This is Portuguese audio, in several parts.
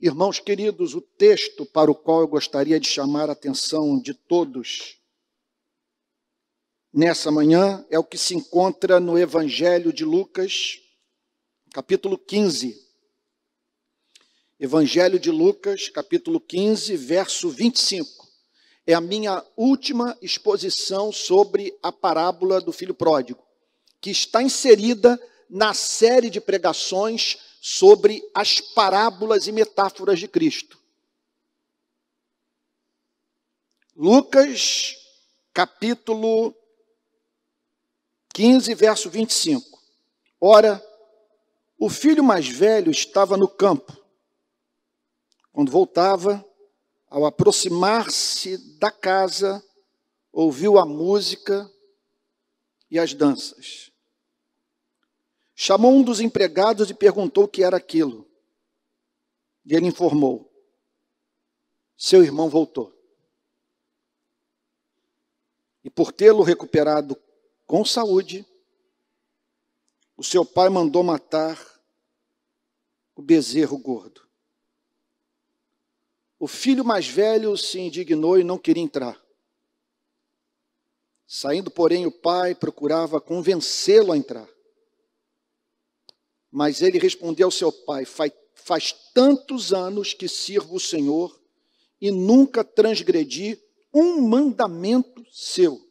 Irmãos queridos, o texto para o qual eu gostaria de chamar a atenção de todos nessa manhã é o que se encontra no Evangelho de Lucas, capítulo 15. Evangelho de Lucas, capítulo 15, verso 25. É a minha última exposição sobre a parábola do filho pródigo, que está inserida na série de pregações sobre as parábolas e metáforas de Cristo. Lucas, capítulo 15, verso 25. Ora, o filho mais velho estava no campo. Quando voltava, ao aproximar-se da casa, ouviu a música e as danças. Chamou um dos empregados e perguntou o que era aquilo. E ele informou: seu irmão voltou. E por tê-lo recuperado com saúde, o seu pai mandou matar o bezerro gordo. O filho mais velho se indignou e não queria entrar. Saindo, porém, o pai procurava convencê-lo a entrar. Mas ele respondeu ao seu pai: faz tantos anos que sirvo o Senhor e nunca transgredi um mandamento seu.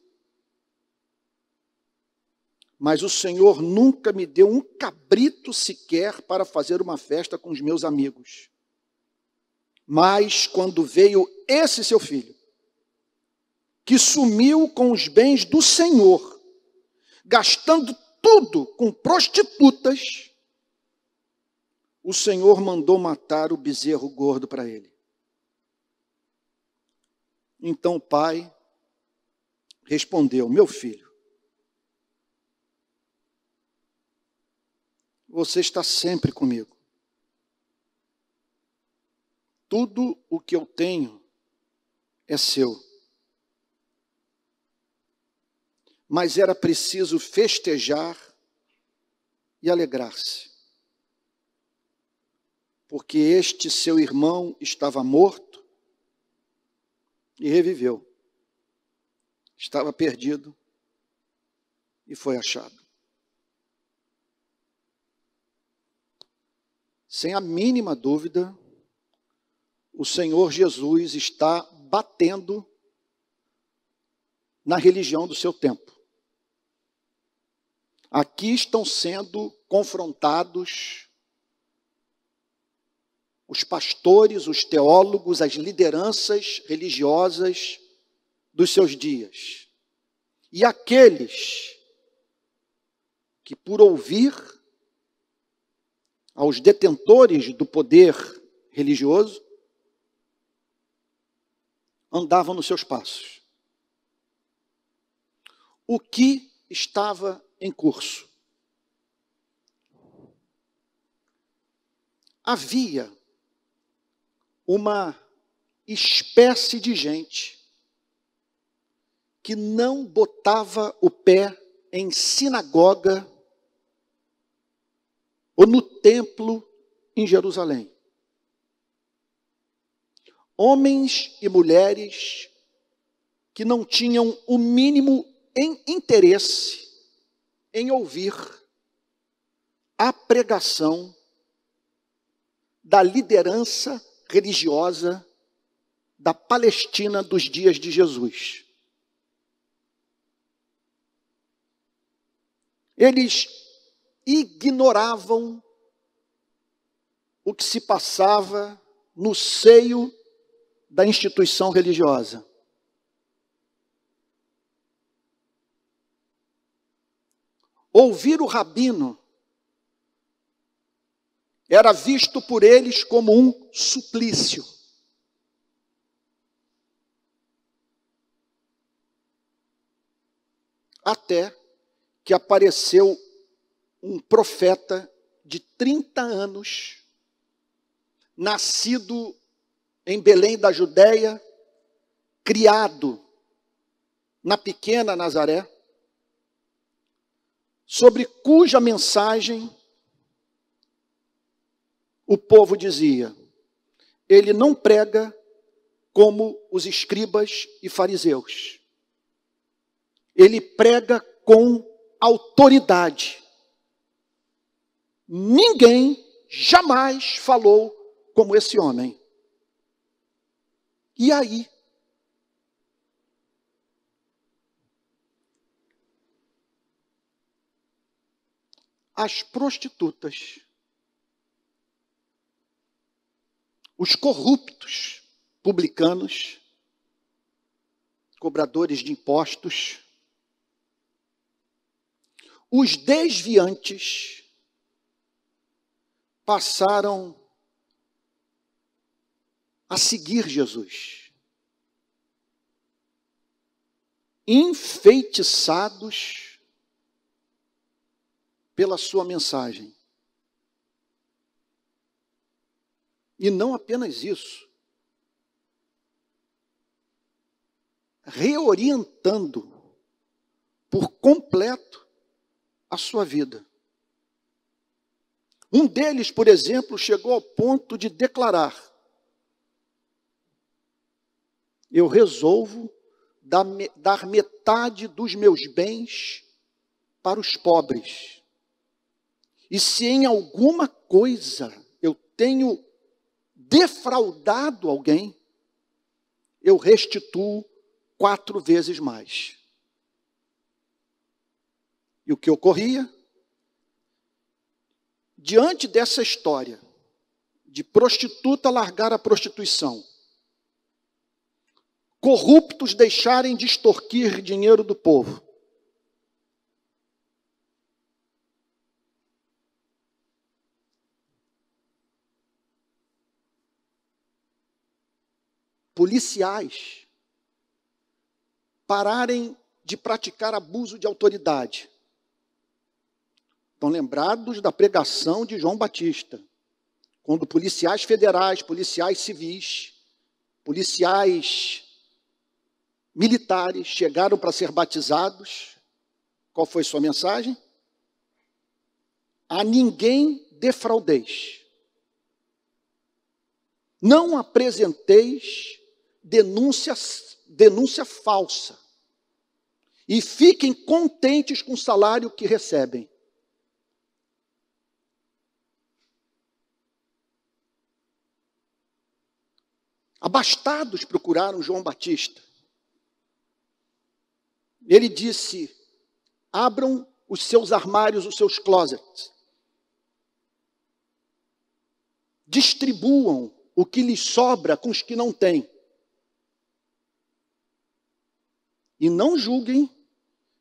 Mas o Senhor nunca me deu um cabrito sequer para fazer uma festa com os meus amigos. Mas quando veio esse seu filho, que sumiu com os bens do Senhor, gastando tudo com prostitutas, o Senhor mandou matar o bezerro gordo para ele. Então o pai respondeu: meu filho, você está sempre comigo. Tudo o que eu tenho é seu. Mas era preciso festejar e alegrar-se, porque este seu irmão estava morto e reviveu. Estava perdido e foi achado. Sem a mínima dúvida, o Senhor Jesus está batendo na religião do seu tempo. Aqui estão sendo confrontados os pastores, os teólogos, as lideranças religiosas dos seus dias. E aqueles que, por ouvir aos detentores do poder religioso, andavam nos seus passos. O que estava em curso? Havia uma espécie de gente que não botava o pé em sinagoga ou no templo em Jerusalém. Homens e mulheres que não tinham o mínimo interesse em ouvir a pregação da liderança religiosa da Palestina dos dias de Jesus. Eles ignoravam o que se passava no seio da instituição religiosa. Ouvir o rabino era visto por eles como um suplício. Até que apareceu um profeta de 30 anos, nascido em Belém da Judéia, criado na pequena Nazaré, sobre cuja mensagem o povo dizia: ele não prega como os escribas e fariseus. Ele prega com autoridade. Ninguém jamais falou como esse homem. E aí? As prostitutas, os corruptos publicanos, cobradores de impostos, os desviantes passaram a seguir Jesus, enfeitiçados pela sua mensagem. E não apenas isso, reorientando por completo a sua vida. Um deles, por exemplo, chegou ao ponto de declarar: eu resolvo dar metade dos meus bens para os pobres. E se em alguma coisa eu tenho defraudado alguém, eu restituo 4 vezes mais. E o que ocorria? Diante dessa história de prostituta largar a prostituição, corruptos deixarem de extorquir dinheiro do povo, policiais pararem de praticar abuso de autoridade. Estão lembrados da pregação de João Batista, quando policiais federais, policiais civis, policiais militares chegaram para ser batizados. Qual foi sua mensagem? A ninguém defraudeis. Não apresenteis denúncia falsa. E fiquem contentes com o salário que recebem. Abastados procuraram João Batista. Ele disse: abram os seus armários, os seus closets. Distribuam o que lhes sobra com os que não têm. E não julguem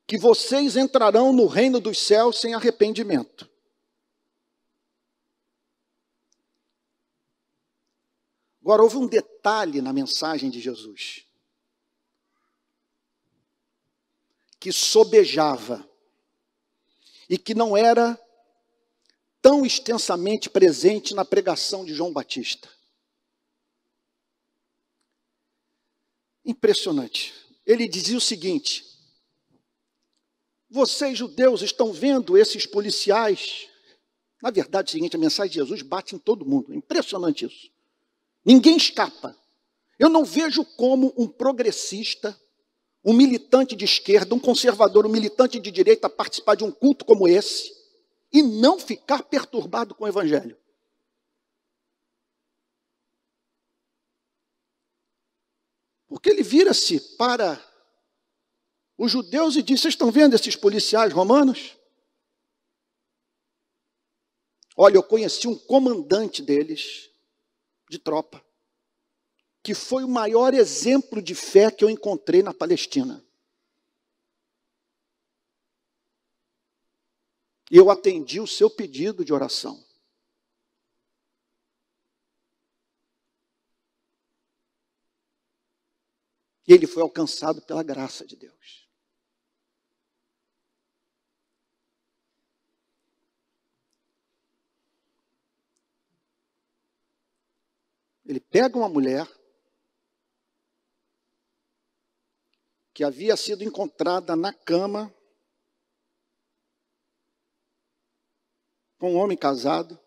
que vocês entrarão no reino dos céus sem arrependimento. Agora, houve um detalhe na mensagem de Jesus que sobejava e que não era tão extensamente presente na pregação de João Batista. Impressionante. Ele dizia o seguinte: vocês, judeus, estão vendo esses policiais? Na verdade, é o seguinte, a mensagem de Jesus bate em todo mundo. É impressionante isso. Ninguém escapa. Eu não vejo como um progressista, um militante de esquerda, um conservador, um militante de direita participar de um culto como esse e não ficar perturbado com o evangelho. Porque ele vira-se para os judeus e diz: vocês estão vendo esses policiais romanos? Olha, eu conheci um comandante deles, de tropa, que foi o maior exemplo de fé que eu encontrei na Palestina. E eu atendi o seu pedido de oração. E ele foi alcançado pela graça de Deus. Ele pega uma mulher que havia sido encontrada na cama com um homem casado,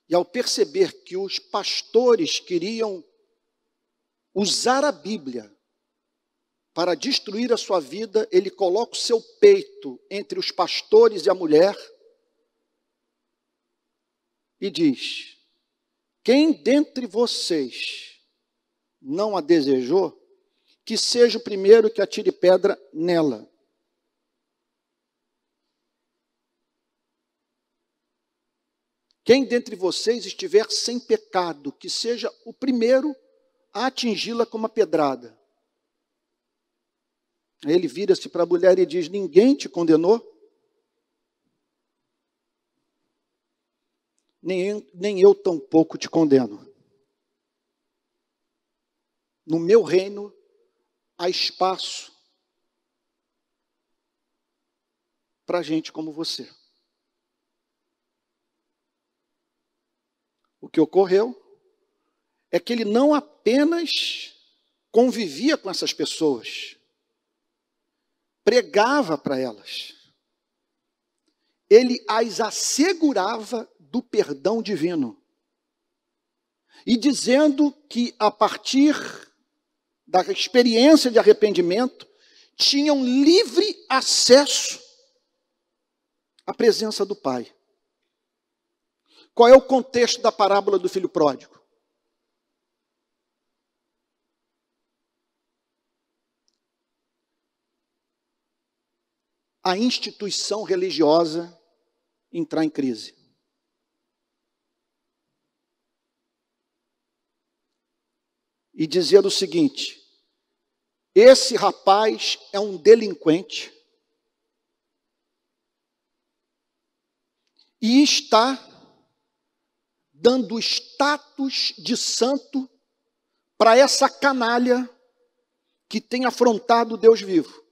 E ao perceber que os pastores queriam usar a Bíblia para destruir a sua vida, ele coloca o seu peito entre os pastores e a mulher e diz: quem dentre vocês não a desejou, que seja o primeiro que atire pedra nela. Quem dentre vocês estiver sem pecado, que seja o primeiro a atingi-la com uma pedrada. Aí ele vira-se para a mulher e diz: ninguém te condenou? Nem eu tampouco te condeno. No meu reino há espaço para gente como você. O que ocorreu é que ele não apenas convivia com essas pessoas, pregava para elas, ele as assegurava do perdão divino, e dizendo que a partir da experiência de arrependimento, tinham livre acesso à presença do Pai. Qual é o contexto da parábola do filho pródigo? A instituição religiosa entrar em crise. E dizer o seguinte: esse rapaz é um delinquente e está dando status de santo para essa canalha que tem afrontado Deus vivo.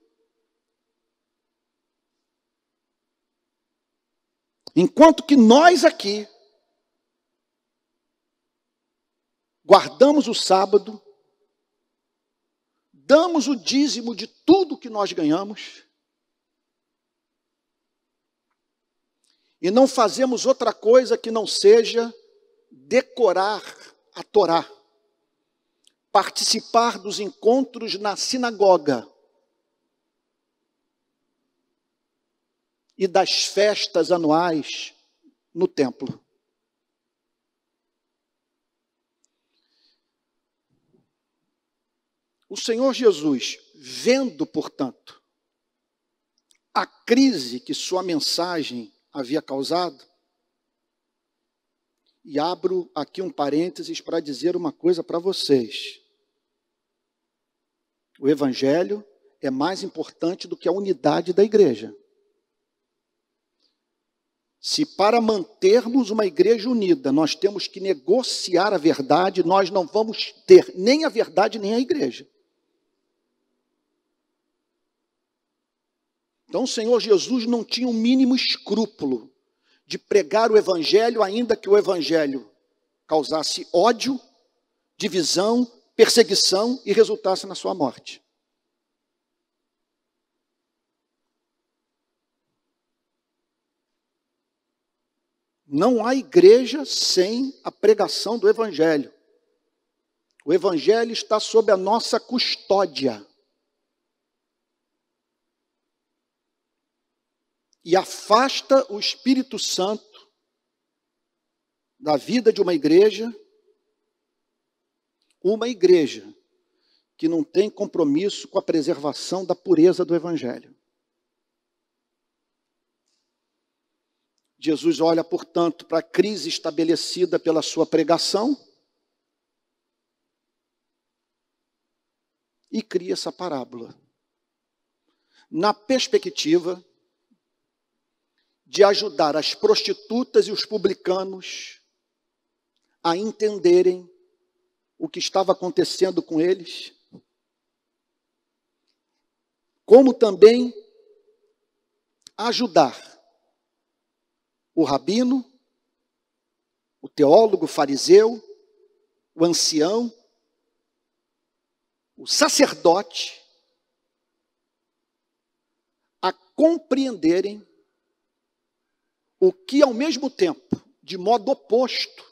Enquanto que nós aqui guardamos o sábado, damos o dízimo de tudo que nós ganhamos, e não fazemos outra coisa que não seja decorar a Torá, participar dos encontros na sinagoga e das festas anuais no templo. O Senhor Jesus, vendo, portanto, a crise que sua mensagem havia causado, e abro aqui um parênteses para dizer uma coisa para vocês. O Evangelho é mais importante do que a unidade da igreja. Se para mantermos uma igreja unida nós temos que negociar a verdade, nós não vamos ter nem a verdade nem a igreja. Então o Senhor Jesus não tinha o mínimo escrúpulo de pregar o Evangelho, ainda que o Evangelho causasse ódio, divisão, perseguição e resultasse na sua morte. Não há igreja sem a pregação do Evangelho. O Evangelho está sob a nossa custódia. E afasta o Espírito Santo da vida de uma igreja que não tem compromisso com a preservação da pureza do Evangelho. Jesus olha, portanto, para a crise estabelecida pela sua pregação e cria essa parábola, na perspectiva de ajudar as prostitutas e os publicanos a entenderem o que estava acontecendo com eles, como também ajudar o rabino, o teólogo, o fariseu, o ancião, o sacerdote, a compreenderem o que, ao mesmo tempo de modo oposto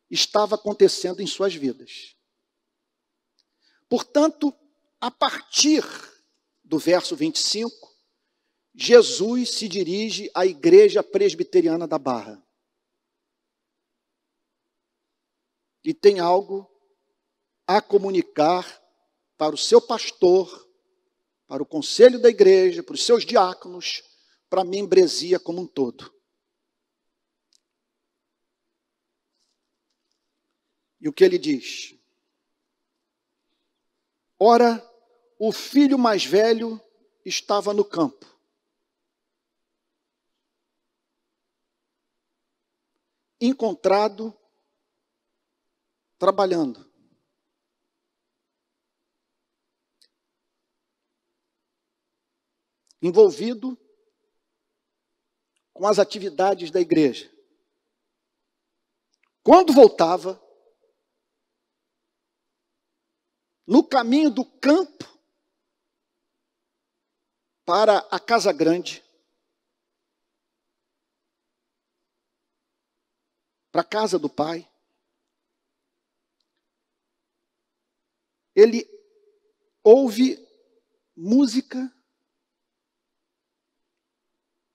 estava acontecendo em suas vidas. Portanto, a partir do verso 25, Jesus se dirige à Igreja Presbiteriana da Barra. E tem algo a comunicar para o seu pastor, para o conselho da igreja, para os seus diáconos, para a membresia como um todo. E o que ele diz? Ora, o filho mais velho estava no campo. Encontrado, trabalhando. Envolvido com as atividades da igreja. Quando voltava, no caminho do campo para a casa grande, para a casa do pai, ele ouve música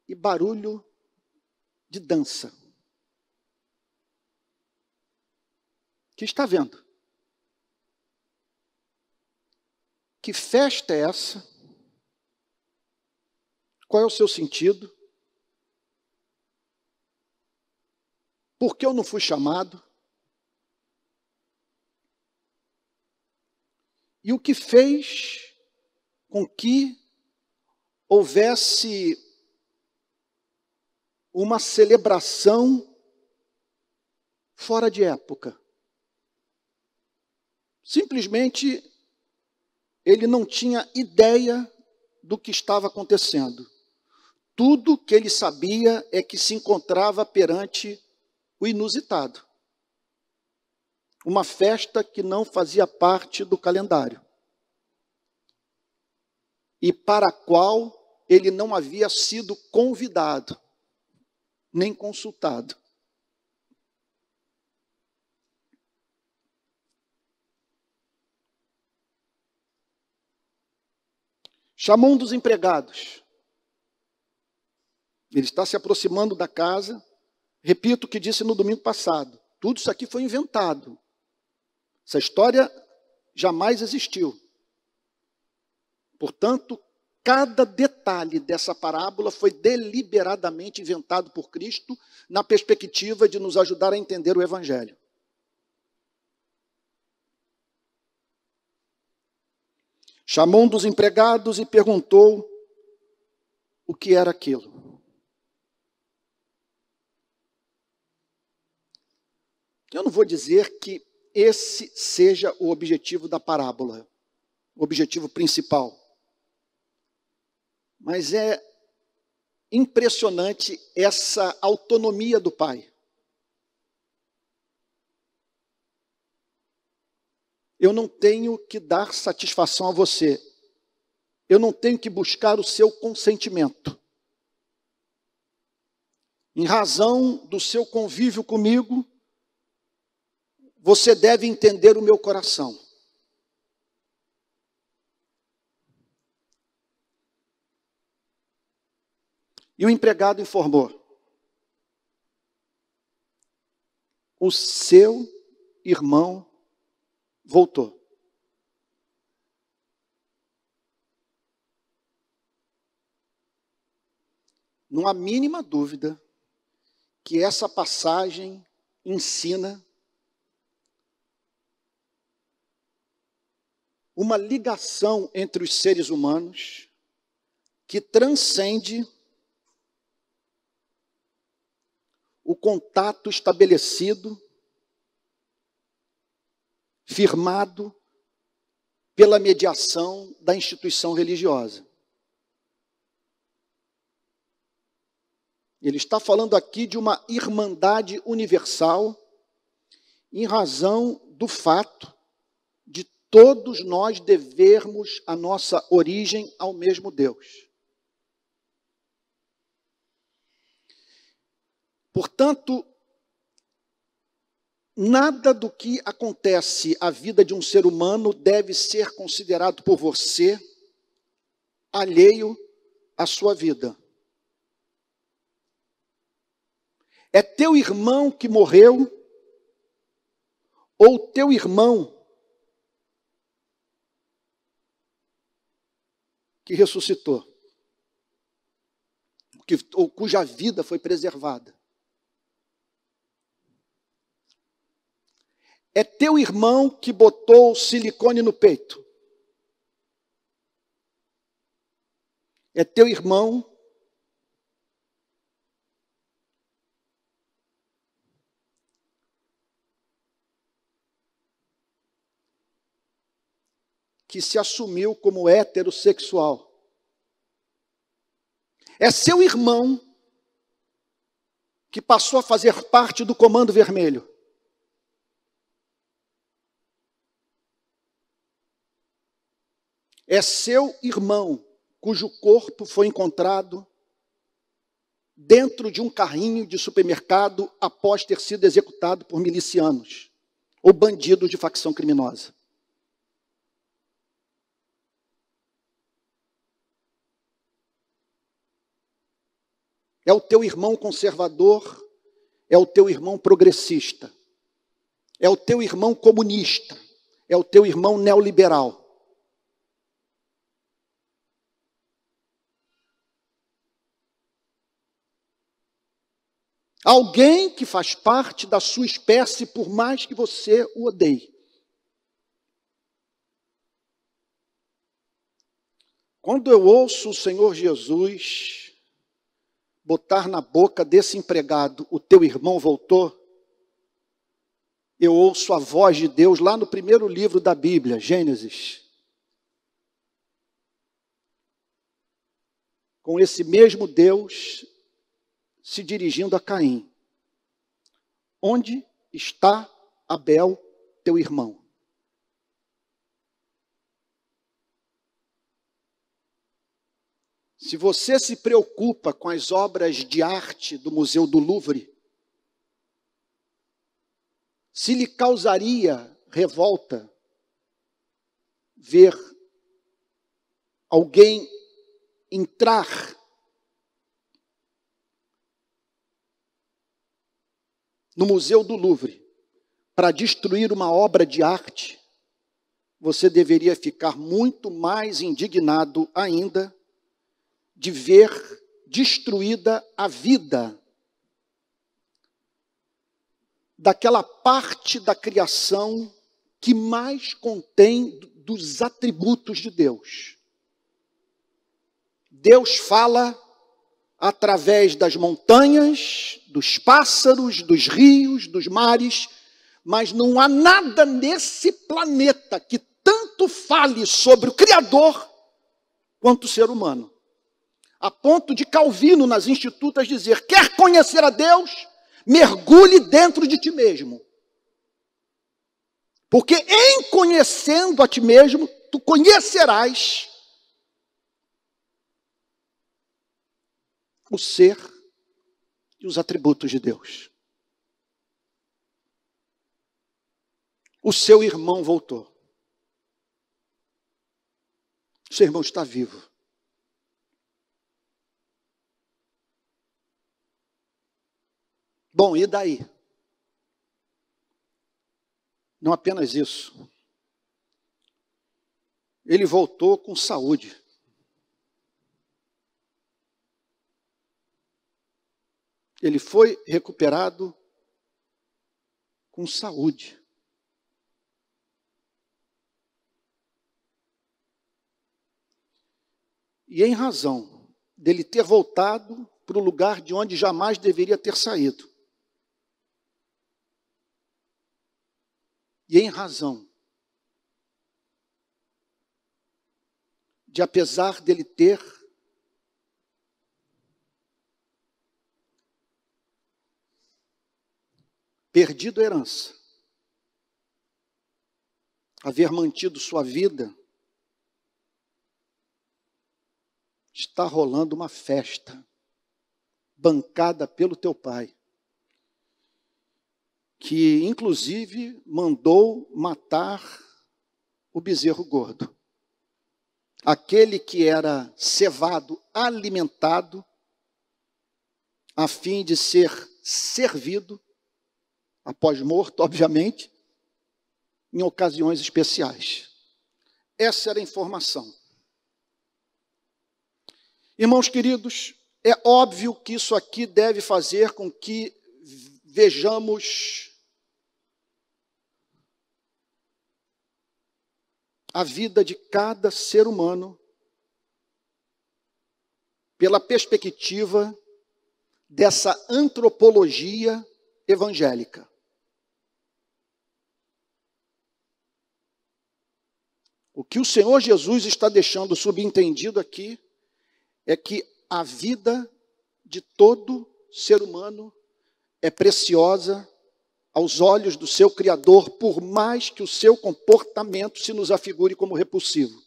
e barulho de dança. O que está vendo? Que festa é essa? Qual é o seu sentido? Por que eu não fui chamado? E o que fez com que houvesse uma celebração fora de época? Simplesmente ele não tinha ideia do que estava acontecendo. Tudo que ele sabia é que se encontrava perante o inusitado. Uma festa que não fazia parte do calendário. E para a qual ele não havia sido convidado, nem consultado. Chamou um dos empregados. Ele está se aproximando da casa. Repito o que disse no domingo passado. Tudo isso aqui foi inventado. Essa história jamais existiu. Portanto, cada detalhe dessa parábola foi deliberadamente inventado por Cristo na perspectiva de nos ajudar a entender o Evangelho. Chamou um dos empregados e perguntou o que era aquilo. Eu não vou dizer que esse seja o objetivo da parábola, o objetivo principal. Mas é impressionante essa autonomia do pai. Eu não tenho que dar satisfação a você. Eu não tenho que buscar o seu consentimento. Em razão do seu convívio comigo, você deve entender o meu coração. E o empregado informou: o seu irmão voltou. Não há mínima dúvida que essa passagem ensina uma ligação entre os seres humanos que transcende o contato estabelecido, firmado pela mediação da instituição religiosa. Ele está falando aqui de uma irmandade universal em razão do fato de todos nós devermos a nossa origem ao mesmo Deus. Portanto, nada do que acontece à vida de um ser humano deve ser considerado por você alheio à sua vida. É teu irmão que morreu ou teu irmão que ressuscitou, ou cuja vida foi preservada. É teu irmão que botou silicone no peito. É teu irmão que se assumiu como heterossexual. É seu irmão que passou a fazer parte do Comando Vermelho. É seu irmão cujo corpo foi encontrado dentro de um carrinho de supermercado após ter sido executado por milicianos ou bandidos de facção criminosa. É o teu irmão conservador, é o teu irmão progressista, é o teu irmão comunista, é o teu irmão neoliberal. Alguém que faz parte da sua espécie, por mais que você o odeie. Quando eu ouço o Senhor Jesus botar na boca desse empregado, o teu irmão voltou, eu ouço a voz de Deus lá no primeiro livro da Bíblia, Gênesis. Com esse mesmo Deus se dirigindo a Caim. Onde está Abel, teu irmão? Se você se preocupa com as obras de arte do Museu do Louvre, se lhe causaria revolta ver alguém entrar no Museu do Louvre para destruir uma obra de arte, você deveria ficar muito mais indignado ainda de ver destruída a vida daquela parte da criação que mais contém dos atributos de Deus. Deus fala através das montanhas, dos pássaros, dos rios, dos mares, mas não há nada nesse planeta que tanto fale sobre o Criador quanto o ser humano. A ponto de Calvino, nas Institutas, dizer: quer conhecer a Deus? Mergulhe dentro de ti mesmo. Porque em conhecendo a ti mesmo, tu conhecerás o ser e os atributos de Deus. O seu irmão voltou. O seu irmão está vivo. Bom, e daí? Não apenas isso. Ele voltou com saúde. Ele foi recuperado com saúde. E em razão dele ter voltado para o lugar de onde jamais deveria ter saído. E em razão de, apesar dele ter perdido a herança, haver mantido sua vida, está rolando uma festa bancada pelo teu pai. que inclusive mandou matar o bezerro gordo. Aquele que era cevado, alimentado, a fim de ser servido, após morto, obviamente, em ocasiões especiais. Essa era a informação. Irmãos queridos, é óbvio que isso aqui deve fazer com que vejamos a vida de cada ser humano pela perspectiva dessa antropologia evangélica. O que o Senhor Jesus está deixando subentendido aqui é que a vida de todo ser humano é preciosa aos olhos do seu Criador, por mais que o seu comportamento se nos afigure como repulsivo.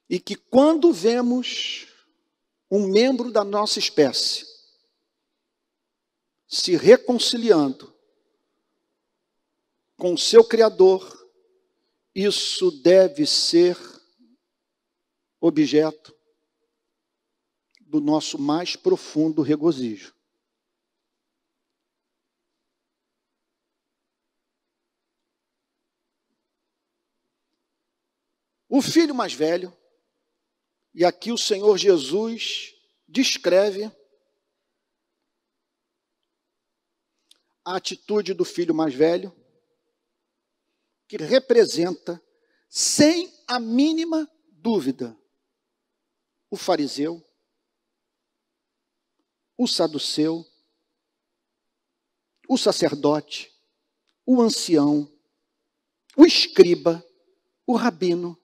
E que quando vemos um membro da nossa espécie se reconciliando com o seu Criador, isso deve ser objeto do nosso mais profundo regozijo. O filho mais velho, e aqui o Senhor Jesus descreve a atitude do filho mais velho, que representa, sem a mínima dúvida, o fariseu, o saduceu, o sacerdote, o ancião, o escriba, o rabino.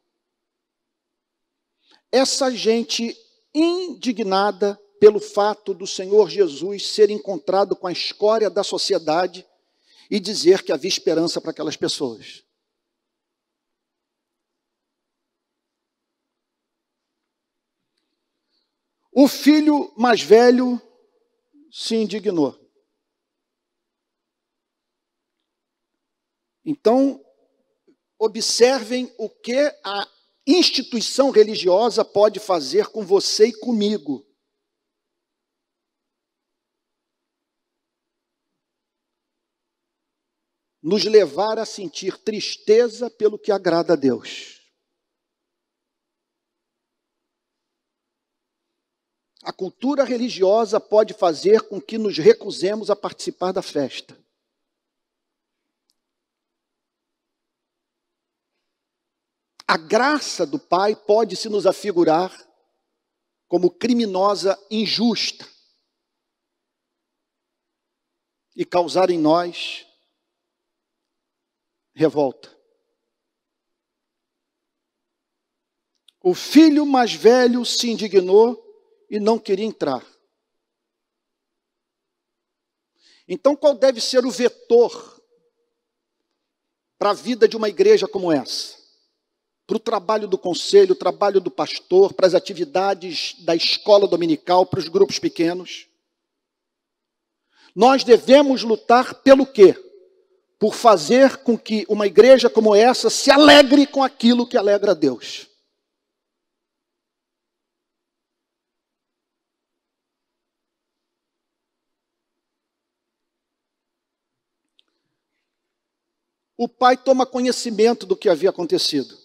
Essa gente indignada pelo fato do Senhor Jesus ser encontrado com a escória da sociedade e dizer que havia esperança para aquelas pessoas. O filho mais velho se indignou. Então, observem o que a instituição religiosa pode fazer com você e comigo. Nos levar a sentir tristeza pelo que agrada a Deus. A cultura religiosa pode fazer com que nos recusemos a participar da festa. A graça do Pai pode se nos afigurar como criminosa injusta e causar em nós revolta. O filho mais velho se indignou e não queria entrar. Então, qual deve ser o vetor para a vida de uma igreja como essa? Para o trabalho do conselho, o trabalho do pastor, para as atividades da escola dominical, para os grupos pequenos? Nós devemos lutar pelo quê? Por fazer com que uma igreja como essa se alegre com aquilo que alegra a Deus. O pai toma conhecimento do que havia acontecido.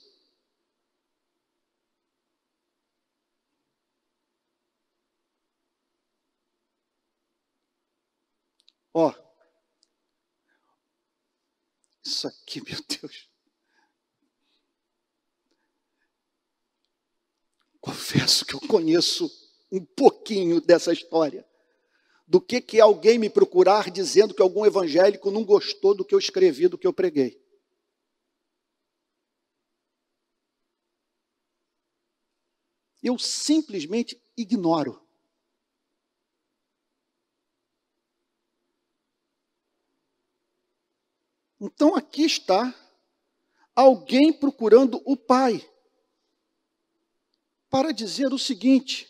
Ó, isso aqui, meu Deus. Confesso que eu conheço um pouquinho dessa história. Do que é alguém me procurar dizendo que algum evangélico não gostou do que eu escrevi, do que eu preguei. Eu simplesmente ignoro. Então aqui está alguém procurando o pai para dizer o seguinte: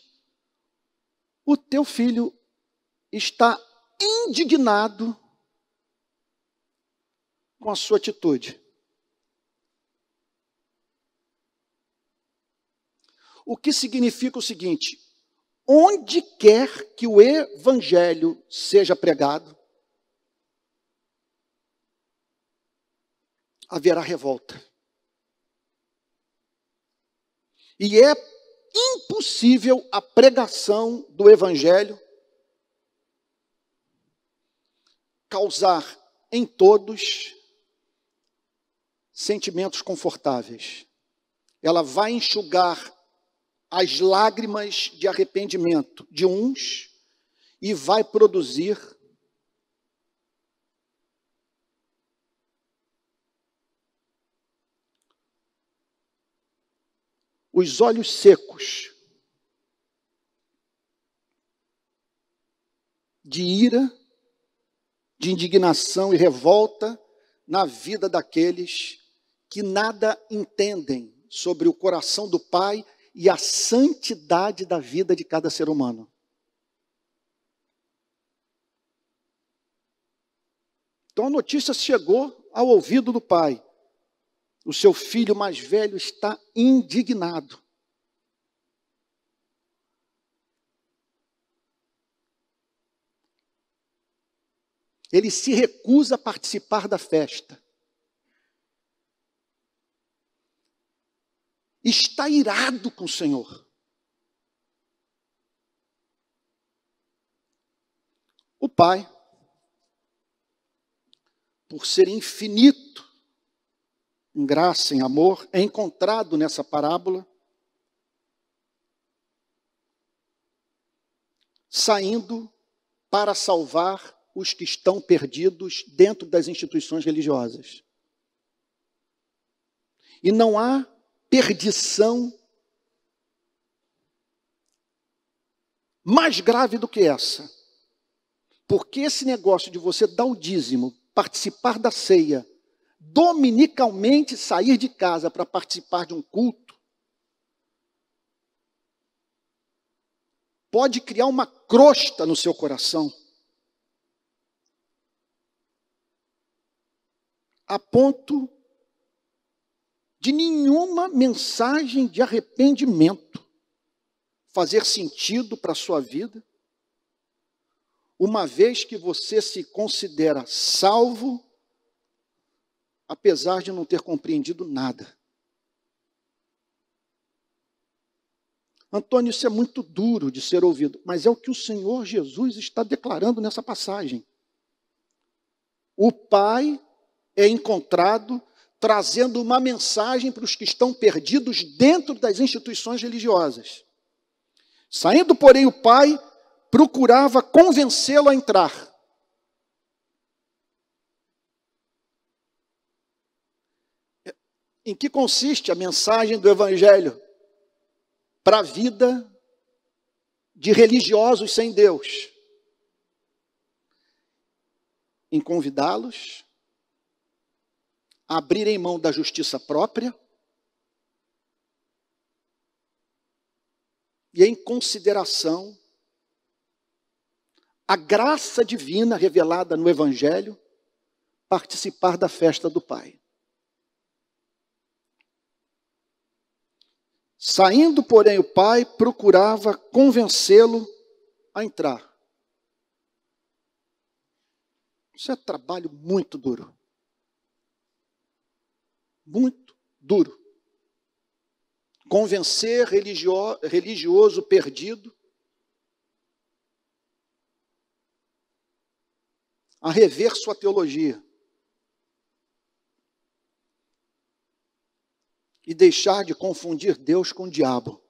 o teu filho está indignado com a sua atitude. O que significa o seguinte: onde quer que o evangelho seja pregado, haverá revolta. E é impossível a pregação do evangelho causar em todos sentimentos confortáveis. Ela vai enxugar as lágrimas de arrependimento de uns e vai produzir os olhos secos de ira, de indignação e revolta na vida daqueles que nada entendem sobre o coração do Pai e a santidade da vida de cada ser humano. Então a notícia chegou ao ouvido do pai. O seu filho mais velho está indignado. Ele se recusa a participar da festa. Está irado com o Senhor. O pai, por ser infinito em graça, em amor, é encontrado nessa parábola saindo para salvar os que estão perdidos dentro das instituições religiosas. E não há perdição mais grave do que essa. Porque esse negócio de você dar o dízimo, participar da ceia, dominicalmente sair de casa para participar de um culto, pode criar uma crosta no seu coração, a ponto de nenhuma mensagem de arrependimento fazer sentido para a sua vida, uma vez que você se considera salvo, apesar de não ter compreendido nada. Antônio, isso é muito duro de ser ouvido, mas é o que o Senhor Jesus está declarando nessa passagem. O Pai é encontrado trazendo uma mensagem para os que estão perdidos dentro das instituições religiosas. Saindo, porém, o pai procurava convencê-lo a entrar. Em que consiste a mensagem do Evangelho para a vida de religiosos sem Deus? Em convidá-los a abrirem mão da justiça própria e em consideração a graça divina revelada no Evangelho, participar da festa do Pai. Saindo, porém, o pai procurava convencê-lo a entrar. Isso é trabalho muito duro. Muito duro. Convencer religioso perdido a rever sua teologia e deixar de confundir Deus com o diabo.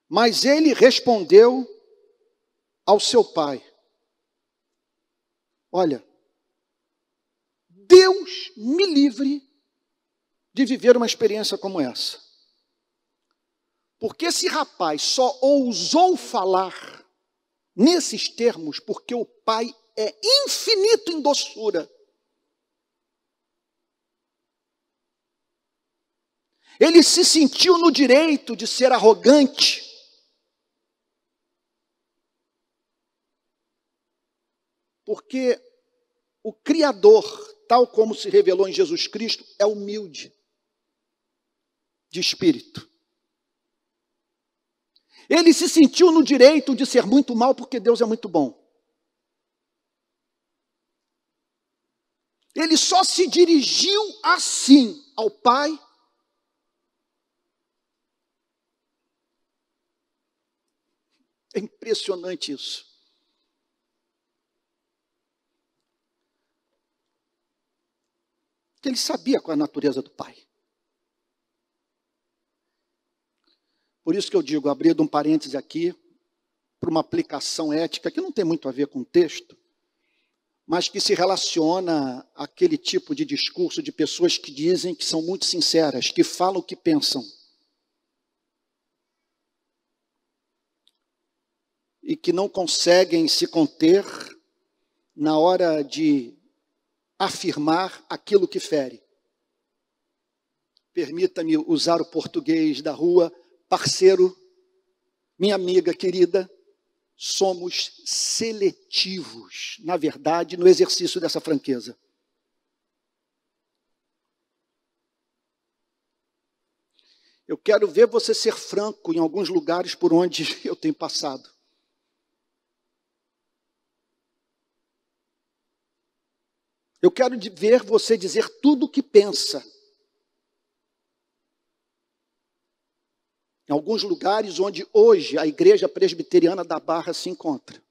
Mas ele respondeu ao seu pai: olha, Deus me livre de viver uma experiência como essa. Porque esse rapaz só ousou falar nesses termos porque o pai é infinito em doçura. Ele se sentiu no direito de ser arrogante Porque o Criador, tal como se revelou em Jesus Cristo, é humilde de espírito. Ele se sentiu no direito de ser muito mal porque Deus é muito bom. Ele só se dirigiu assim ao Pai É impressionante isso. Ele sabia qual é a natureza do Pai. Por isso que eu digo, abrindo um parêntese aqui, para uma aplicação ética, que não tem muito a ver com o texto, mas que se relaciona àquele tipo de discurso de pessoas que dizem que são muito sinceras, que falam o que pensam. E que não conseguem se conter na hora de afirmar aquilo que fere. Permita-me usar o português da rua, parceiro, minha amiga querida, somos seletivos, na verdade, no exercício dessa franqueza. Eu quero ver você ser franco em alguns lugares por onde eu tenho passado. Eu quero ver você dizer tudo o que pensa. Em alguns lugares onde hoje a Igreja Presbiteriana da Barra se encontra.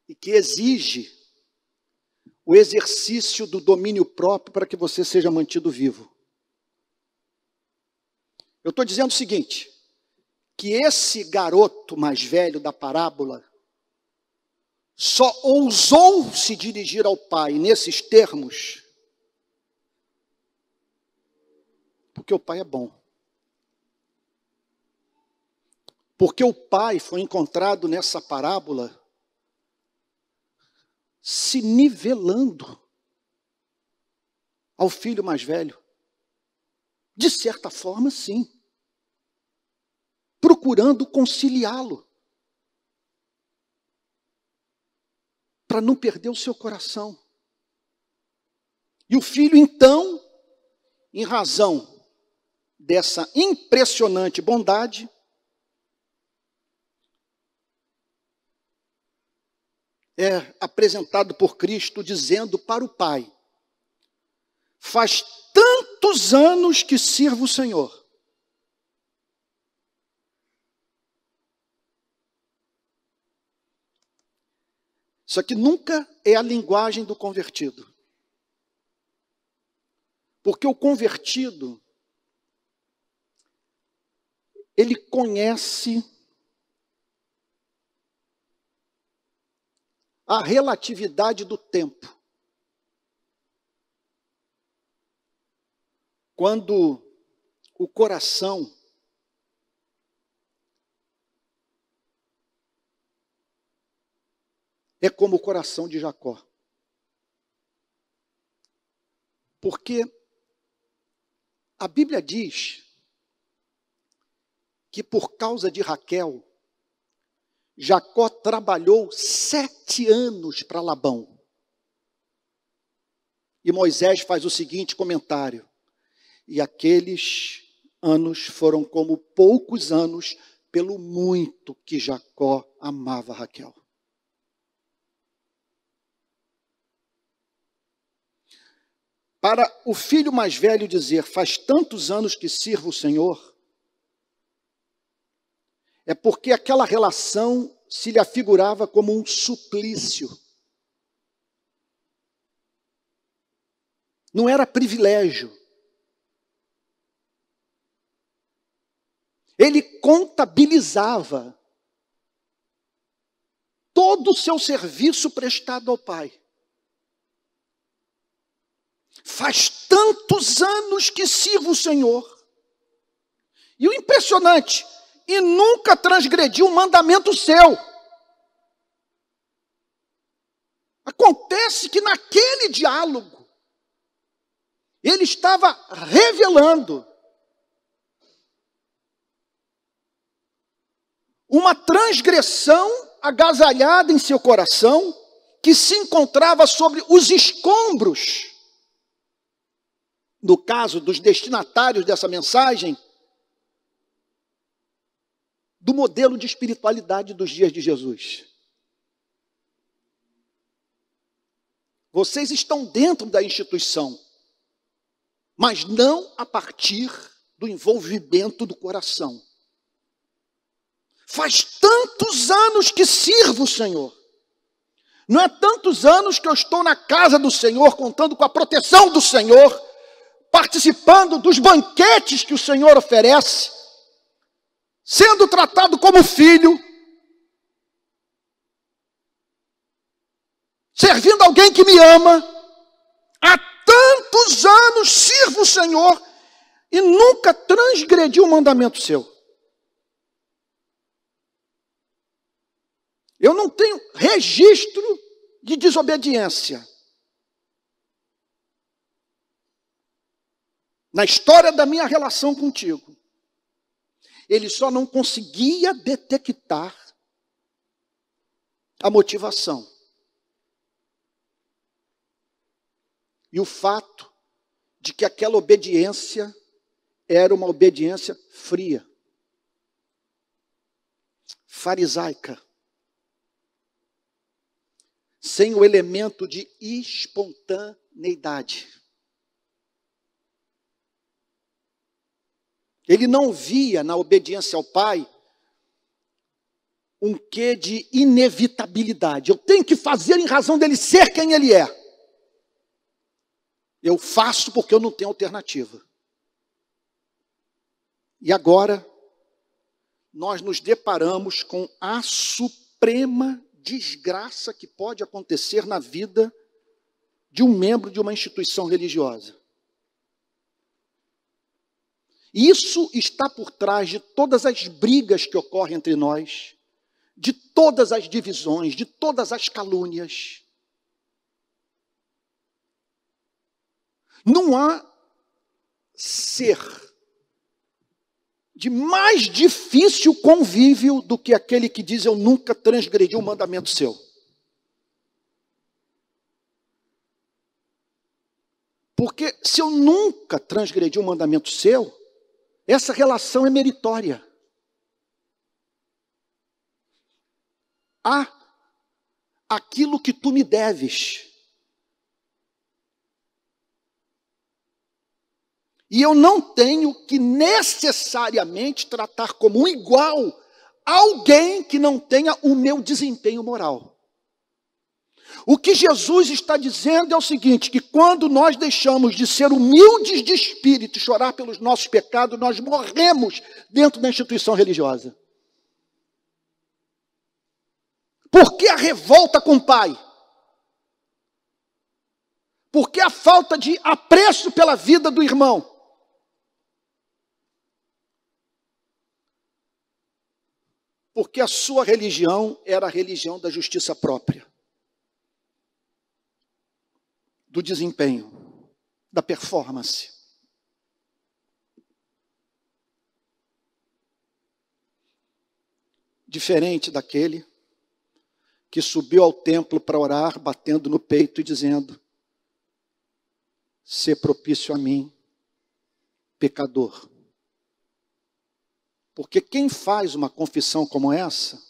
E que exige o exercício do domínio próprio para que você seja mantido vivo. Eu estou dizendo o seguinte, que esse garoto mais velho da parábola só ousou se dirigir ao pai nesses termos porque o pai é bom. Porque o pai foi encontrado nessa parábola se nivelando ao filho mais velho. De certa forma, sim. Procurando conciliá-lo. Para não perder o seu coração. E o filho, então, em razão dessa impressionante bondade, é apresentado por Cristo dizendo para o pai: faz tantos anos que sirvo o Senhor. Isso aqui nunca é a linguagem do convertido. Porque o convertido, ele conhece a relatividade do tempo. Quando o coração é como o coração de Jacó. Porque a Bíblia diz que por causa de Raquel, Jacó trabalhou 7 anos para Labão. E Moisés faz o seguinte comentário: e aqueles anos foram como poucos anos, pelo muito que Jacó amava Raquel. Para o filho mais velho dizer, faz tantos anos que sirvo o Senhor, é porque aquela relação se lhe afigurava como um suplício. Não era privilégio. Ele contabilizava todo o seu serviço prestado ao Pai. Faz tantos anos que sirvo o Senhor. E o impressionante, e nunca transgrediu um mandamento seu. Acontece que naquele diálogo, ele estava revelando uma transgressão agasalhada em seu coração, que se encontrava sobre os escombros. No caso dos destinatários dessa mensagem, do modelo de espiritualidade dos dias de Jesus. Vocês estão dentro da instituição, mas não a partir do envolvimento do coração. Faz tantos anos que sirvo o Senhor. Não é tantos anos que eu estou na casa do Senhor, contando com a proteção do Senhor, participando dos banquetes que o Senhor oferece, sendo tratado como filho, servindo alguém que me ama. Há tantos anos sirvo o Senhor e nunca transgredi um mandamento seu. Eu não tenho registro de desobediência. Na história da minha relação contigo. Ele só não conseguia detectar a motivação. E o fato de que aquela obediência era uma obediência fria, farisaica, sem o elemento de espontaneidade. Ele não via na obediência ao Pai um quê de inevitabilidade. Eu tenho que fazer em razão dele ser quem ele é. Eu faço porque eu não tenho alternativa. E agora, nós nos deparamos com a suprema desgraça que pode acontecer na vida de um membro de uma instituição religiosa. Isso está por trás de todas as brigas que ocorrem entre nós, de todas as divisões, de todas as calúnias. Não há ser de mais difícil convívio do que aquele que diz: eu nunca transgredi um mandamento seu. Porque se eu nunca transgredi um mandamento seu, essa relação é meritória. Há aquilo que tu me deves. E eu não tenho que necessariamente tratar como um igual alguém que não tenha o meu desempenho moral. O que Jesus está dizendo é o seguinte, que quando nós deixamos de ser humildes de espírito e chorar pelos nossos pecados, nós morremos dentro da instituição religiosa. Por que a revolta com o Pai? Por que a falta de apreço pela vida do irmão? Porque a sua religião era a religião da justiça própria, do desempenho, da performance. Diferente daquele que subiu ao templo para orar, batendo no peito e dizendo: "Sê propício a mim, pecador." Porque quem faz uma confissão como essa,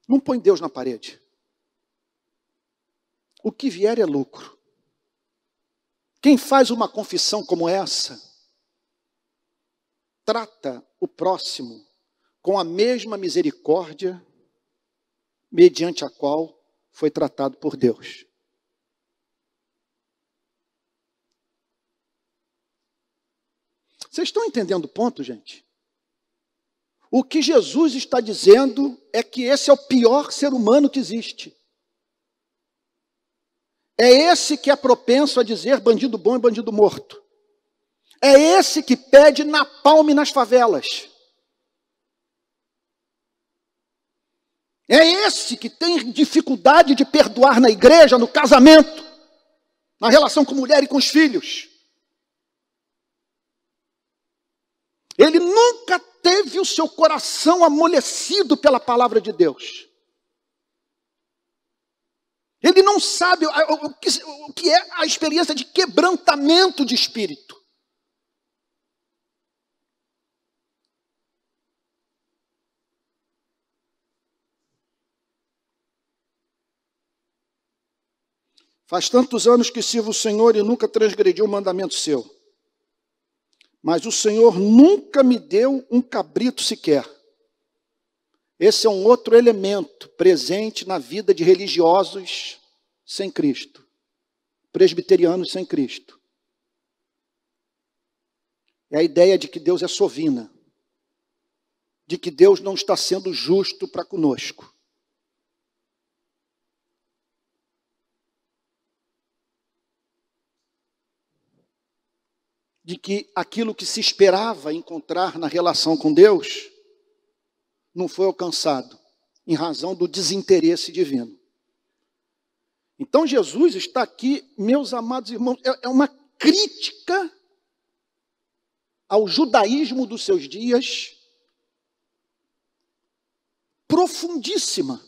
não põe Deus na parede. O que vier é lucro. Quem faz uma confissão como essa, trata o próximo com a mesma misericórdia mediante a qual foi tratado por Deus. Vocês estão entendendo o ponto, gente? O que Jesus está dizendo é que esse é o pior ser humano que existe. É esse que é propenso a dizer bandido bom e bandido morto. É esse que pede napalm nas favelas. É esse que tem dificuldade de perdoar na igreja, no casamento, na relação com a mulher e com os filhos. Ele nunca teve o seu coração amolecido pela palavra de Deus. Ele não sabe o que é a experiência de quebrantamento de espírito. Faz tantos anos que sirvo o Senhor e nunca transgredi um mandamento seu. Mas o Senhor nunca me deu um cabrito sequer. Esse é um outro elemento presente na vida de religiosos sem Cristo. Presbiterianos sem Cristo. É a ideia de que Deus é sovina. De que Deus não está sendo justo para conosco. De que aquilo que se esperava encontrar na relação com Deus não foi alcançado, em razão do desinteresse divino. Então Jesus está aqui, meus amados irmãos, é uma crítica ao judaísmo dos seus dias, profundíssima.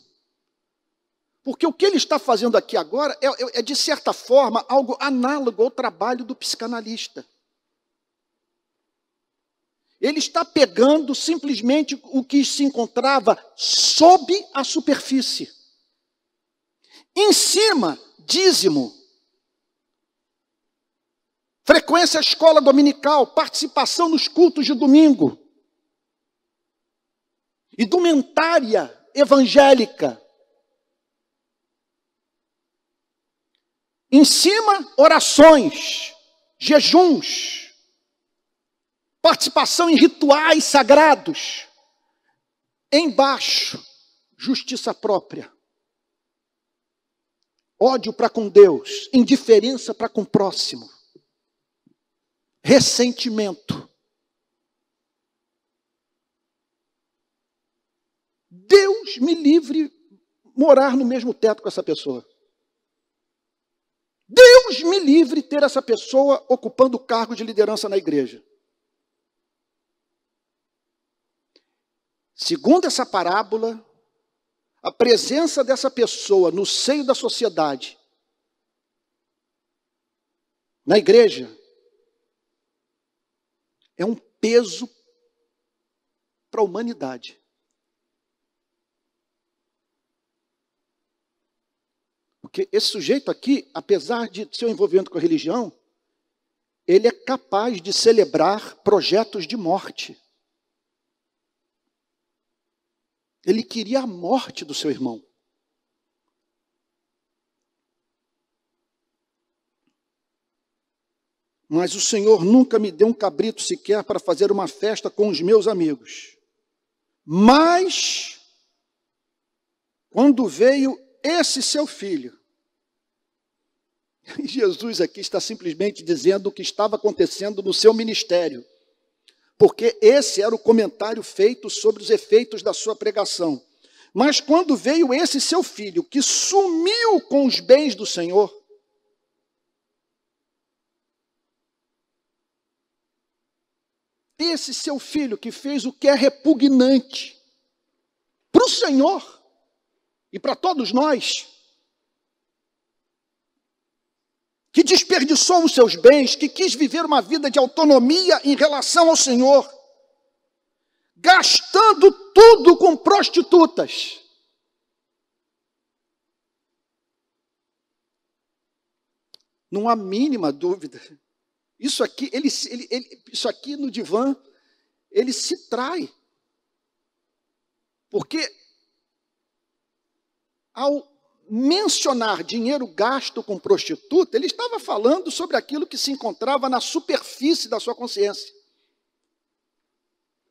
Porque o que ele está fazendo aqui agora é de certa forma, algo análogo ao trabalho do psicanalista. Ele está pegando simplesmente o que se encontrava sob a superfície. Em cima, dízimo, frequência à escola dominical, participação nos cultos de domingo, indumentária evangélica. Em cima, orações, jejuns, participação em rituais sagrados. Embaixo, justiça própria. Ódio para com Deus, indiferença para com o próximo. Ressentimento. Deus me livre morar no mesmo teto com essa pessoa. Deus me livre ter essa pessoa ocupando o cargo de liderança na igreja. Segundo essa parábola, a presença dessa pessoa no seio da sociedade, na igreja, é um peso para a humanidade. Porque esse sujeito aqui, apesar de seu envolvimento com a religião, ele é capaz de celebrar projetos de morte. Ele queria a morte do seu irmão. Mas o Senhor nunca me deu um cabrito sequer para fazer uma festa com os meus amigos. Mas, quando veio esse seu filho, Jesus aqui está simplesmente dizendo o que estava acontecendo no seu ministério. Porque esse era o comentário feito sobre os efeitos da sua pregação. Mas quando veio esse seu filho, que sumiu com os bens do Senhor, esse seu filho que fez o que é repugnante para o Senhor e para todos nós, que desperdiçou os seus bens, que quis viver uma vida de autonomia em relação ao Senhor, gastando tudo com prostitutas. Não há mínima dúvida. Isso aqui, isso aqui no divã, ele se trai. Porque ao mencionar dinheiro gasto com prostituta, ele estava falando sobre aquilo que se encontrava na superfície da sua consciência.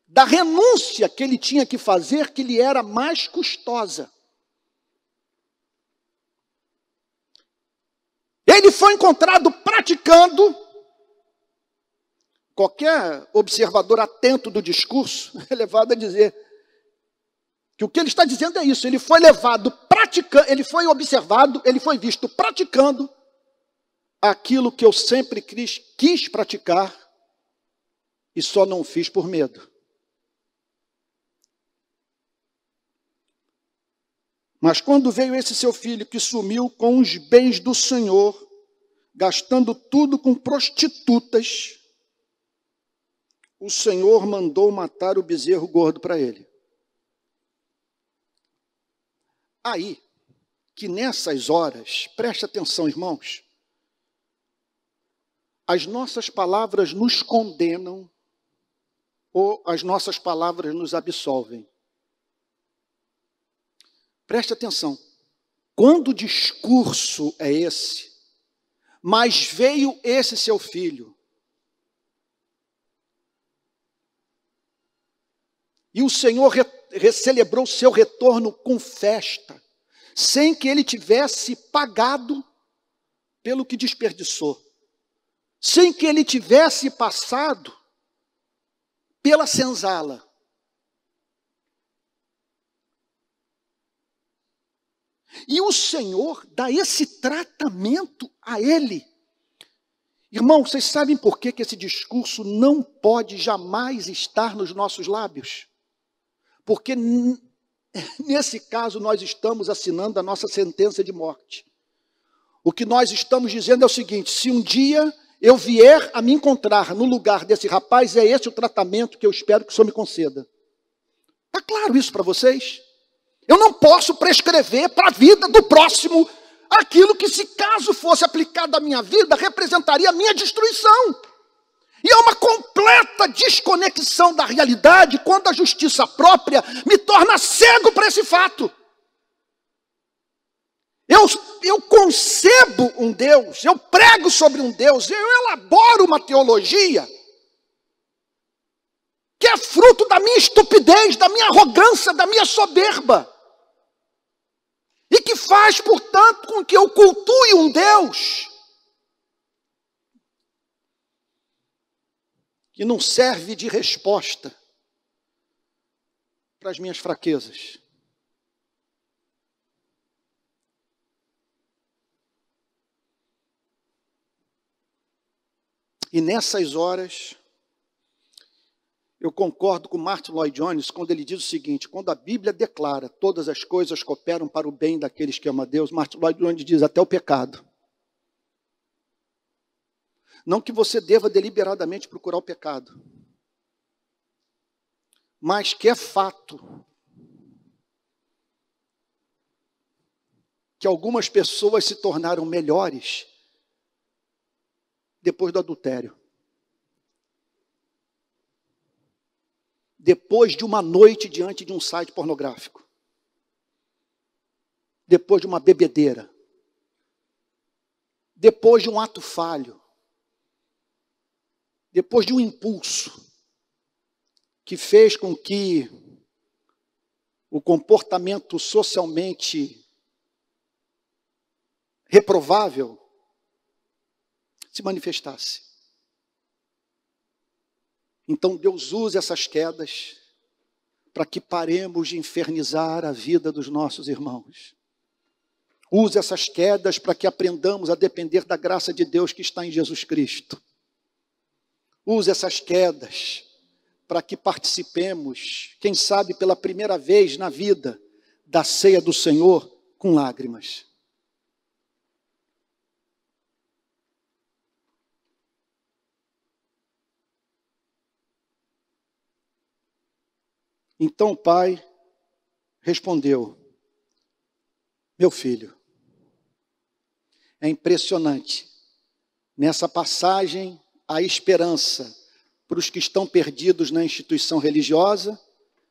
Da renúncia que ele tinha que fazer, que lhe era mais custosa. Ele foi encontrado praticando. Qualquer observador atento do discurso é levado a dizer que o que ele está dizendo é isso. Ele foi levado praticando, ele foi observado, ele foi visto praticando aquilo que eu sempre quis praticar, e só não fiz por medo. Mas quando veio esse seu filho que sumiu com os bens do Senhor, gastando tudo com prostitutas, o Senhor mandou matar o bezerro gordo para ele. Aí, que nessas horas, preste atenção, irmãos, as nossas palavras nos condenam ou as nossas palavras nos absolvem. Preste atenção. Quando o discurso é esse, mas veio esse seu filho, e o Senhor celebrou seu retorno com festa, sem que ele tivesse pagado pelo que desperdiçou, sem que ele tivesse passado pela senzala. E o Senhor dá esse tratamento a ele. Irmão, vocês sabem por que esse discurso não pode jamais estar nos nossos lábios? Porque nesse caso nós estamos assinando a nossa sentença de morte. O que nós estamos dizendo é o seguinte: se um dia eu vier a me encontrar no lugar desse rapaz, é esse o tratamento que eu espero que o Senhor me conceda. Está claro isso para vocês? Eu não posso prescrever para a vida do próximo aquilo que, se caso fosse aplicado à minha vida, representaria a minha destruição. E é uma completa desconexão da realidade quando a justiça própria me torna cego para esse fato. Eu concebo um Deus, eu prego sobre um Deus, eu elaboro uma teologia que é fruto da minha estupidez, da minha arrogância, da minha soberba. E que faz, portanto, com que eu cultue um Deus que não serve de resposta para as minhas fraquezas. E nessas horas, eu concordo com Martin Lloyd Jones quando ele diz o seguinte: quando a Bíblia declara todas as coisas cooperam para o bem daqueles que amam a Deus, Martin Lloyd Jones diz até o pecado. Não que você deva deliberadamente procurar o pecado, mas que é fato que algumas pessoas se tornaram melhores depois do adultério. Depois de uma noite diante de um site pornográfico. Depois de uma bebedeira. Depois de um ato falho. Depois de um impulso que fez com que o comportamento socialmente reprovável se manifestasse. Então Deus usa essas quedas para que paremos de infernizar a vida dos nossos irmãos. Use essas quedas para que aprendamos a depender da graça de Deus que está em Jesus Cristo. Use essas quedas para que participemos, quem sabe pela primeira vez na vida, da ceia do Senhor com lágrimas. Então o pai respondeu: meu filho, é impressionante. Nessa passagem, há esperança para os que estão perdidos na instituição religiosa,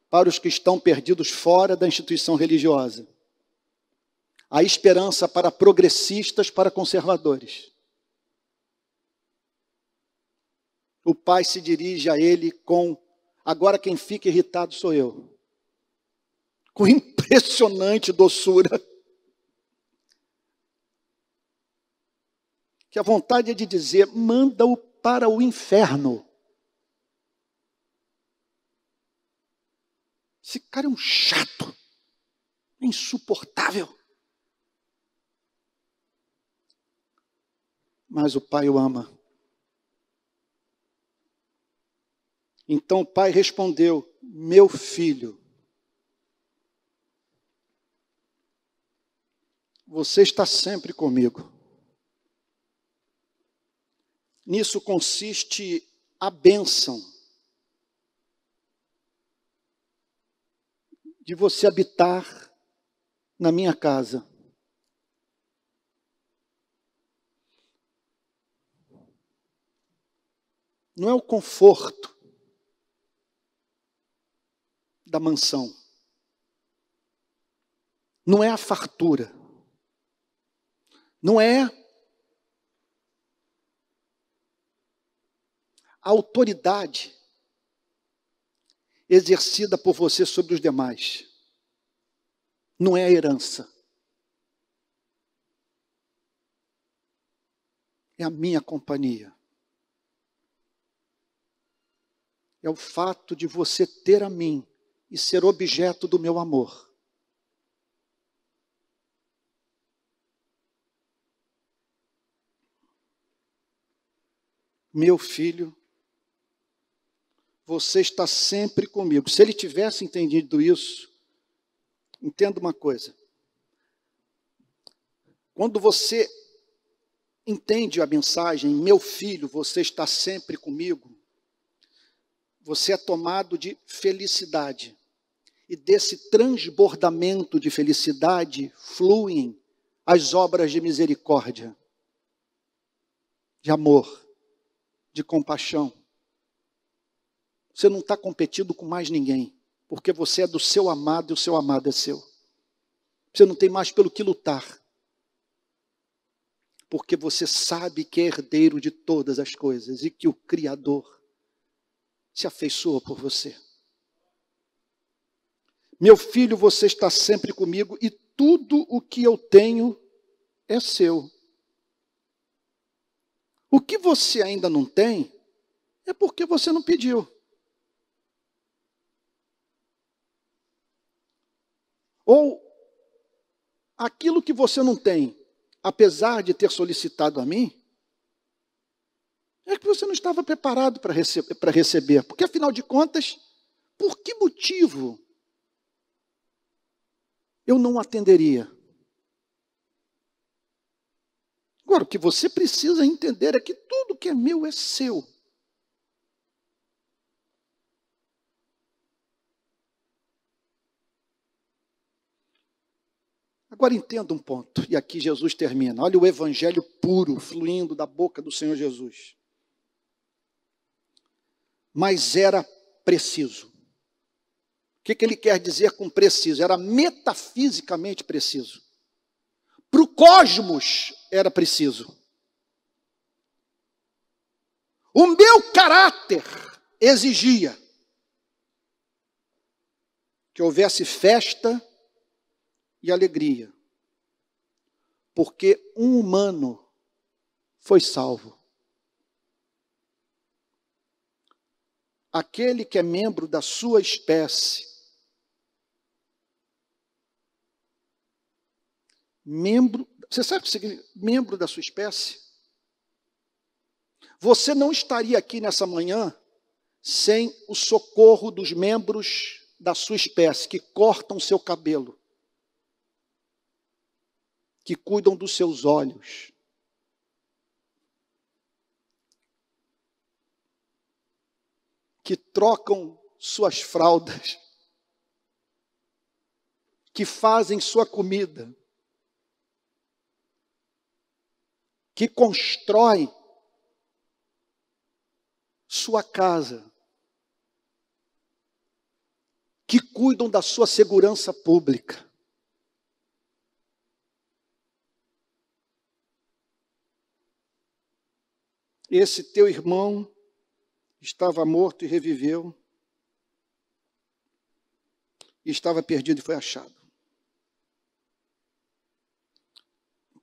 para os que estão perdidos fora da instituição religiosa. Há esperança para progressistas, para conservadores. O pai se dirige a ele com: agora quem fica irritado sou eu. Com impressionante doçura. Que a vontade é de dizer: manda-o para o inferno. Esse cara é um chato, é insuportável. Mas o pai o ama. Então o pai respondeu: meu filho, você está sempre comigo. Nisso consiste a bênção de você habitar na minha casa. Não é o conforto da mansão. Não é a fartura. Não é a autoridade exercida por você sobre os demais. Não é a herança. É a minha companhia. É o fato de você ter a mim e ser objeto do meu amor. Meu filho, você está sempre comigo. Se ele tivesse entendido isso, entenda uma coisa. Quando você entende a mensagem, meu filho, você está sempre comigo, você é tomado de felicidade. E desse transbordamento de felicidade fluem as obras de misericórdia, de amor, de compaixão. Você não está competindo com mais ninguém, porque você é do seu amado e o seu amado é seu. Você não tem mais pelo que lutar, porque você sabe que é herdeiro de todas as coisas e que o Criador se afeiçoa por você. Meu filho, você está sempre comigo e tudo o que eu tenho é seu. O que você ainda não tem é porque você não pediu. Ou aquilo que você não tem, apesar de ter solicitado a mim, é que você não estava preparado para receber. Porque, afinal de contas, por que motivo eu não atenderia? Agora, o que você precisa entender é que tudo que é meu é seu. Agora entenda um ponto, e aqui Jesus termina. Olha o evangelho puro fluindo da boca do Senhor Jesus. Mas era preciso. O que ele quer dizer com preciso? Era metafisicamente preciso. Para o cosmos era preciso. O meu caráter exigia que houvesse festa e alegria, porque um humano foi salvo. Aquele que é membro da sua espécie, você sabe o que significa membro da sua espécie? Você não estaria aqui nessa manhã sem o socorro dos membros da sua espécie, que cortam seu cabelo, que cuidam dos seus olhos, que trocam suas fraldas, que fazem sua comida, que constroem sua casa, que cuidam da sua segurança pública. Esse teu irmão estava morto e reviveu, e estava perdido e foi achado.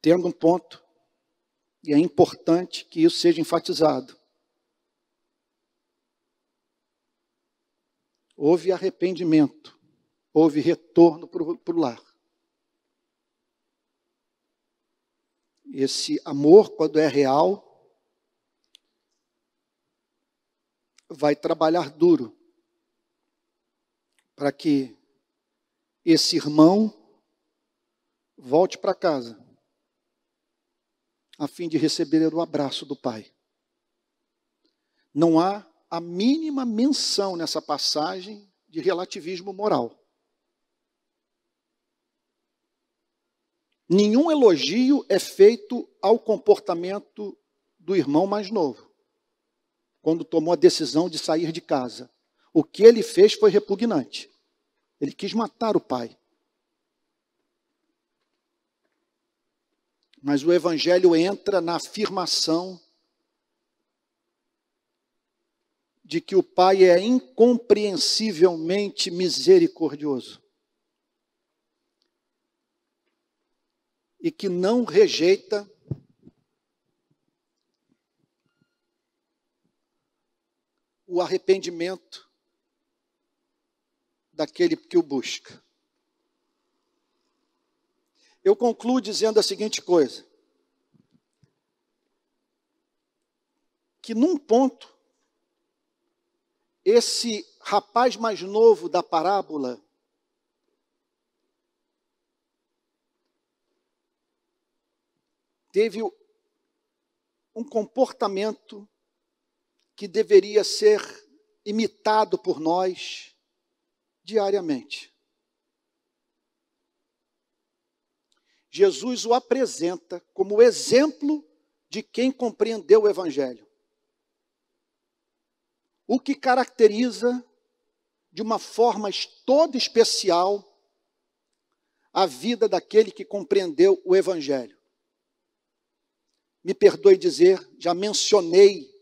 Tendo um ponto, e é importante que isso seja enfatizado. Houve arrependimento, houve retorno para o lar. Esse amor, quando é real, vai trabalhar duro para que esse irmão volte para casa, a fim de receber o abraço do pai. Não há a mínima menção nessa passagem de relativismo moral. Nenhum elogio é feito ao comportamento do irmão mais novo, quando tomou a decisão de sair de casa. O que ele fez foi repugnante. Ele quis matar o pai. Mas o Evangelho entra na afirmação de que o pai é incompreensivelmente misericordioso e que não rejeita o arrependimento daquele que o busca. Eu concluo dizendo a seguinte coisa, que num ponto, esse rapaz mais novo da parábola teve um comportamento que deveria ser imitado por nós diariamente. Jesus o apresenta como exemplo de quem compreendeu o Evangelho. O que caracteriza de uma forma toda especial a vida daquele que compreendeu o Evangelho. Me perdoe dizer, já mencionei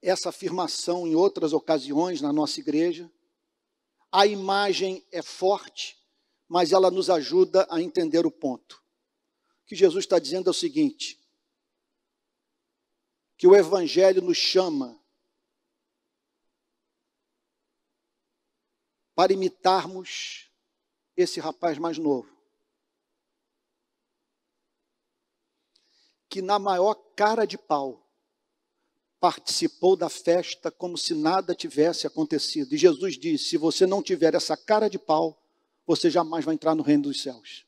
essa afirmação em outras ocasiões na nossa igreja. A imagem é forte, mas ela nos ajuda a entender o ponto. O que Jesus está dizendo é o seguinte, que o Evangelho nos chama para imitarmos esse rapaz mais novo, que na maior cara de pau participou da festa como se nada tivesse acontecido. E Jesus disse, se você não tiver essa cara de pau, você jamais vai entrar no reino dos céus.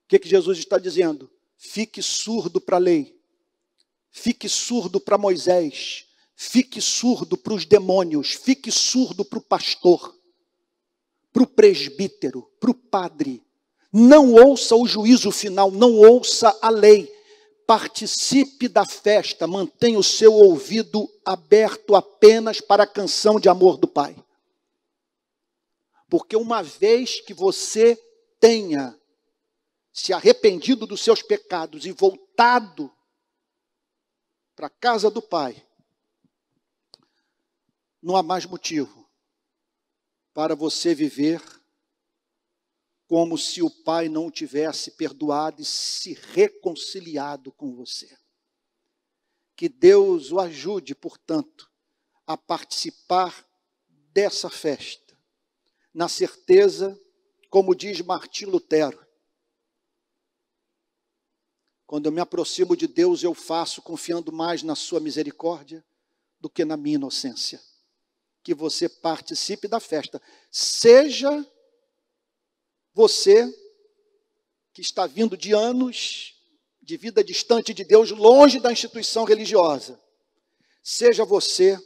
O que Jesus está dizendo? Fique surdo para a lei. Fique surdo para Moisés, fique surdo para os demônios, fique surdo para o pastor, para o presbítero, para o padre. Não ouça o juízo final, não ouça a lei. Participe da festa, mantenha o seu ouvido aberto apenas para a canção de amor do Pai. Porque uma vez que você tenha se arrependido dos seus pecados e voltado para a casa do Pai, não há mais motivo para você viver como se o Pai não o tivesse perdoado e se reconciliado com você. Que Deus o ajude, portanto, a participar dessa festa, na certeza, como diz Martim Lutero, quando eu me aproximo de Deus, eu faço confiando mais na sua misericórdia do que na minha inocência. Que você participe da festa. Seja você que está vindo de anos de vida distante de Deus, longe da instituição religiosa. Seja você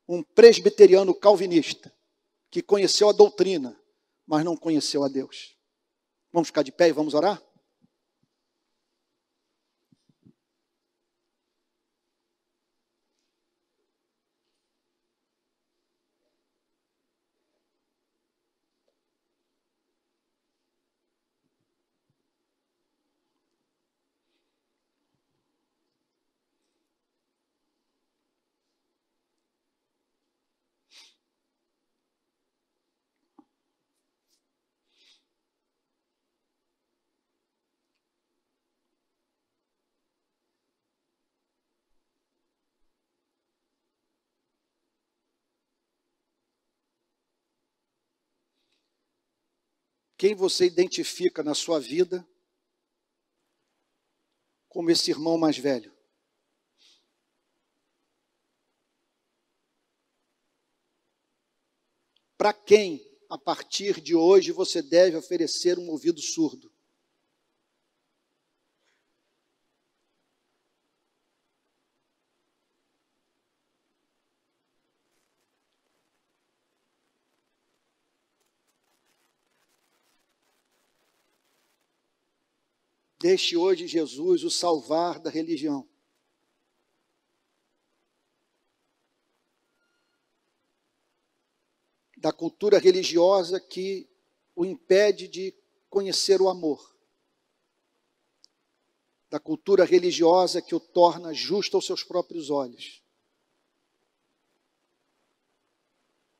um presbiteriano calvinista que conheceu a doutrina, mas não conheceu a Deus. Vamos ficar de pé e vamos orar? Quem você identifica na sua vida como esse irmão mais velho? para quem, a partir de hoje, você deve oferecer um ouvido surdo? Deixe hoje Jesus o salvar da religião. Da cultura religiosa que o impede de conhecer o amor. Da cultura religiosa que o torna justo aos seus próprios olhos.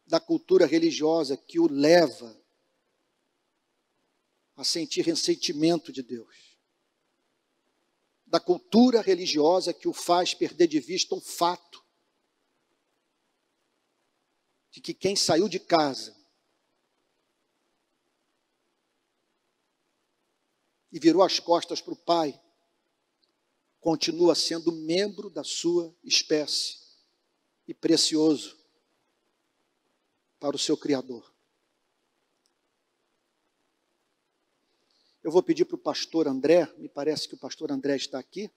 Da cultura religiosa que o leva a sentir ressentimento de Deus. Da cultura religiosa que o faz perder de vista o fato de que quem saiu de casa e virou as costas para o Pai, continua sendo membro da sua espécie e precioso para o seu Criador. Eu vou pedir para o pastor André, me parece que o pastor André está aqui,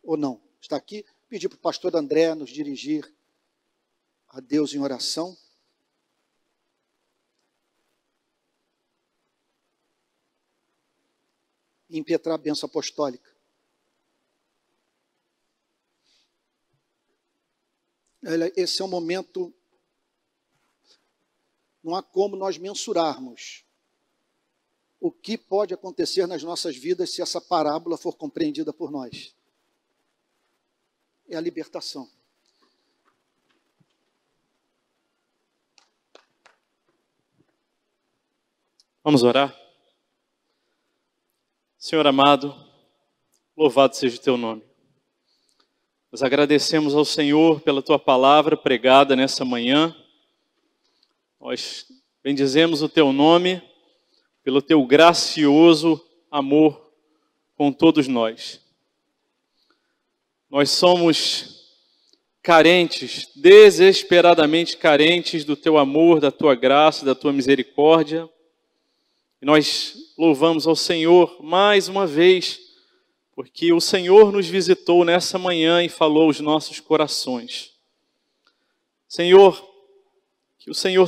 ou não, está aqui, pedir para o pastor André nos dirigir a Deus em oração. E impetrar a bênção apostólica. Esse é um momento, não há como nós mensurarmos o que pode acontecer nas nossas vidas se essa parábola for compreendida por nós. É a libertação. Vamos orar? Senhor amado, louvado seja o teu nome. Nós agradecemos ao Senhor pela tua palavra pregada nessa manhã. Nós bendizemos o teu nome pelo teu gracioso amor com todos nós. Nós somos carentes, desesperadamente carentes do teu amor, da tua graça, da tua misericórdia. E nós louvamos ao Senhor mais uma vez, porque o Senhor nos visitou nessa manhã e falou aos nossos corações. Senhor, que o Senhor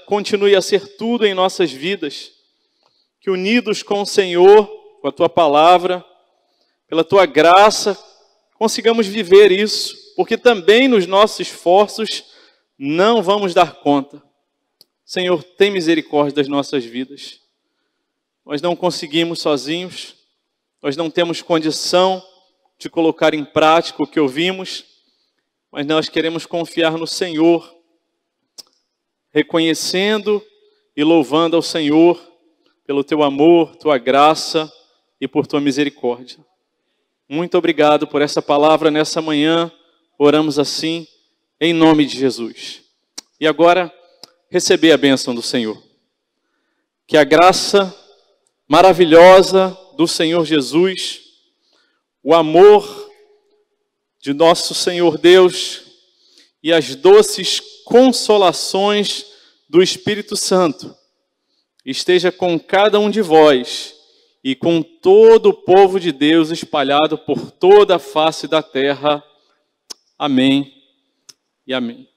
continue a ser tudo em nossas vidas, que unidos com o Senhor, com a tua palavra, pela tua graça, consigamos viver isso, porque também nos nossos esforços não vamos dar conta. Senhor, tem misericórdia das nossas vidas. Nós não conseguimos sozinhos, nós não temos condição de colocar em prática o que ouvimos, mas nós queremos confiar no Senhor, reconhecendo e louvando ao Senhor pelo teu amor, tua graça e por tua misericórdia. Muito obrigado por essa palavra nessa manhã, oramos assim, em nome de Jesus. E agora, receber a bênção do Senhor. Que a graça maravilhosa do Senhor Jesus, o amor de nosso Senhor Deus e as doces consolações do Espírito Santo esteja com cada um de vós e com todo o povo de Deus espalhado por toda a face da terra. Amém e amém.